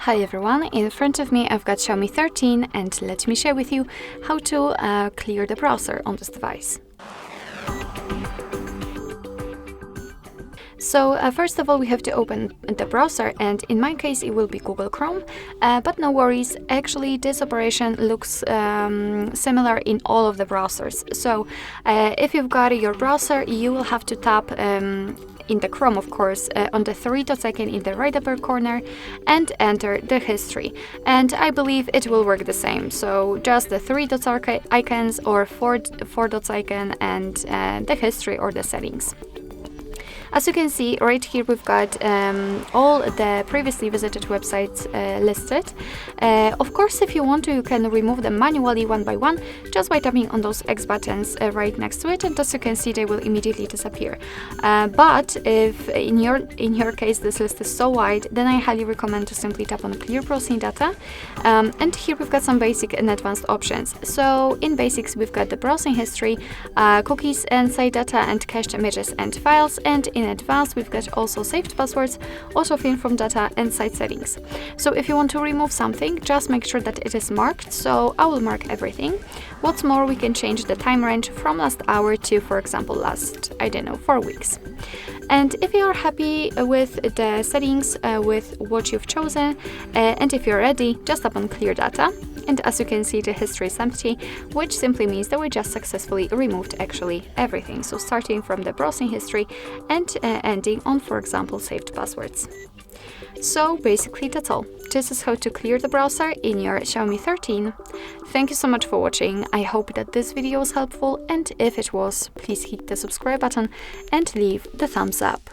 Hi everyone, in front of me I've got Xiaomi 13 and let me share with you how to clear the browser on this device. So first of all we have to open the browser, and in my case it will be Google Chrome, but no worries, actually this operation looks similar in all of the browsers. So if you've got your browser, you will have to tap in the Chrome, of course, on the three dots icon in the right upper corner and enter the history. And I believe it will work the same. So just the three dots icons or four dots icon and the history or the settings. As you can see, right here we've got all the previously visited websites listed. Of course, if you want to, you can remove them manually one by one, just by tapping on those X buttons right next to it, and as you can see, they will immediately disappear. But if in your case this list is so wide, then I highly recommend to simply tap on Clear Browsing Data. And here we've got some basic and advanced options. So in basics, we've got the browsing history, cookies and site data, and cached images and files, and in advanced we've got also saved passwords, autofill from data, and site settings. So if you want to remove something, just make sure that it is marked, so I will mark everything. What's more, we can change the time range from last hour to, for example, last, I don't know, 4 weeks. And if you are happy with the settings, with what you've chosen, and if you're ready, just tap on Clear Data. And as you can see, the history is empty, which simply means that we just successfully removed actually everything. So starting from the browsing history and ending on, for example, saved passwords. So basically that's all. This is how to clear the browser in your Xiaomi 13. Thank you so much for watching. I hope that this video was helpful, and if it was, please hit the subscribe button and leave the thumbs up.